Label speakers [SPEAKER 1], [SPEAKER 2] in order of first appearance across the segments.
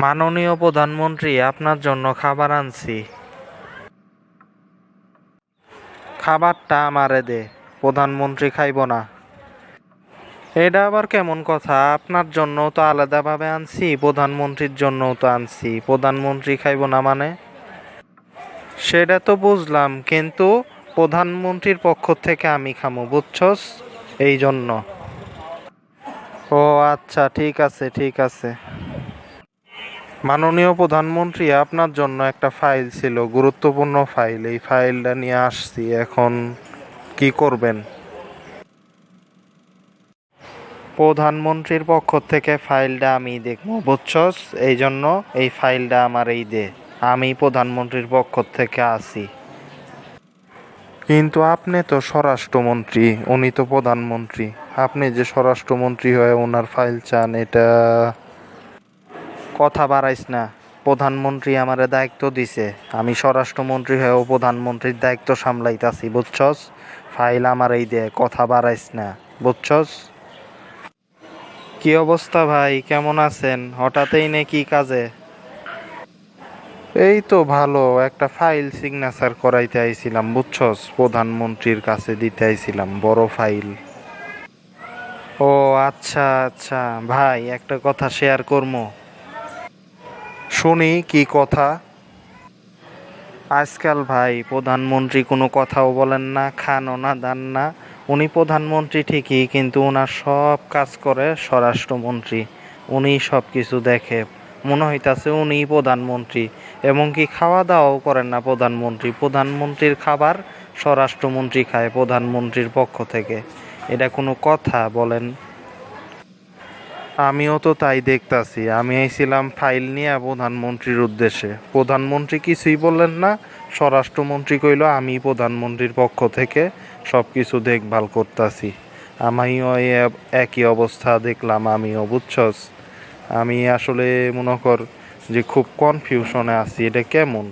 [SPEAKER 1] মাননীয় প্রধানমন্ত্রী, আপনার জন্য খাবার আনছি। খাবারটা আমারে দে, প্রধানমন্ত্রী খাইব না। এটা আবার কেমন কথা? আপনার জন্য তো আলাদাভাবে আনছি, প্রধানমন্ত্রীর জন্যও তো আনছি। প্রধানমন্ত্রী খাইব না মানে? সেটা তো বুঝলাম, কিন্তু প্রধানমন্ত্রীর পক্ষ থেকে আমি খামো, বুঝছস? এই জন্য। ও আচ্ছা, ঠিক আছে ঠিক আছে। মাননীয় প্রধানমন্ত্রী, আপনার জন্য একটা ফাইল ছিল, গুরুত্বপূর্ণ ফাইল। এই ফাইলটা নিয়ে আসছি, এখন কি করবেন? প্রধানমন্ত্রীর পক্ষ থেকে ফাইলটা আমি দেখবো, বুঝছস? এই জন্য এই ফাইলটা আমার এই দে। আমি প্রধানমন্ত্রীর পক্ষ থেকে আসি। কিন্তু আপনি তো স্বরাষ্ট্রমন্ত্রী, উনি তো প্রধানমন্ত্রী। আপনি যে স্বরাষ্ট্রমন্ত্রী হয়ে ওনার ফাইল চান, এটা কথা বাড়াইস না। প্রধানমন্ত্রী আমারে দায়িত্ব দিছে, আমি স্বরাষ্ট্রমন্ত্রী হয়েও প্রধানমন্ত্রীর দায়িত্ব সামলাইতাছি, বুঝছস? ফাইল আমার এই দে, কথা বাড়াইস না, বুঝছস? কি অবস্থা ভাই, কেমন আছেন? হঠাৎই নাকি কাজে? এই তো ভালো, একটা ফাইল সিগনেচার করাইতে আইছিলাম, বুঝছস? প্রধানমন্ত্রীর কাছে দিতে আইছিলাম, বড় ফাইল। ও আচ্ছা আচ্ছা ভাই, একটা কথা শেয়ার করবো। শুনি, কি কথা? আজকাল ভাই প্রধানমন্ত্রী কোনো কথাও বলেন না, খানও না, দান না। উনি প্রধানমন্ত্রী ঠিকই, কিন্তু ওনার সব কাজ করে স্বরাষ্ট্রমন্ত্রী। উনি সব কিছু দেখে, মনে হইতাছে উনিই প্রধানমন্ত্রী। এমনকি খাওয়া দাওয়াও করেন না প্রধানমন্ত্রী, প্রধানমন্ত্রীর খাবার স্বরাষ্ট্রমন্ত্রী খায় প্রধানমন্ত্রীর পক্ষ থেকে। এটা কোনো কথা বলেন? আমিও তো তাই দেখতাছি। আমি আইছিলাম ফাইল নিয়ে প্রধানমন্ত্রীর উদ্দেশ্যে, প্রধানমন্ত্রী কিছুই বললেন না। স্বরাষ্ট্রমন্ত্রী কইল আমি প্রধানমন্ত্রীর পক্ষ থেকে সব কিছু দেখভাল করতাছি। আমিও একই অবস্থা দেখলাম, আমিও, বুঝছস? আমি আসলে মনে কর যে খুব কনফিউশনে আছি, এটা কেমন?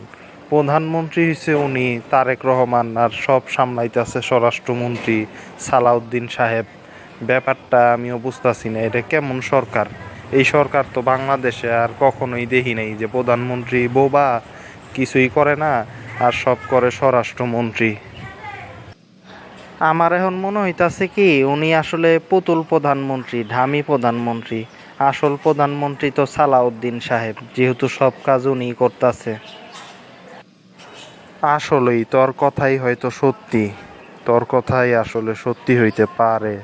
[SPEAKER 1] প্রধানমন্ত্রী হইছে উনি তারেক রহমান, আর সব সামলাইতেছে স্বরাষ্ট্রমন্ত্রী সালাউদ্দিন সাহেব। ব্যাপারটা আমিও বুঝতেছি না, এটা কেমন সরকার? এই সরকার তো বাংলাদেশে আর কখনোই দেখি নাই, যে প্রধানমন্ত্রী বোবা, কিছুই করে না, আর সব করে স্বরাষ্ট্রমন্ত্রী। আমার এখন মনে হইতাছে কি, উনি আসলে পুতুল প্রধানমন্ত্রী, ঢামি প্রধানমন্ত্রী। আসল প্রধানমন্ত্রী তো সালাউদ্দিন সাহেব, যেহেতু সব কাজ উনিই করতাছে। আসলেই তোর কথাই হয়তো সত্যি, তোর কথাই আসলে সত্যি হইতে পারে।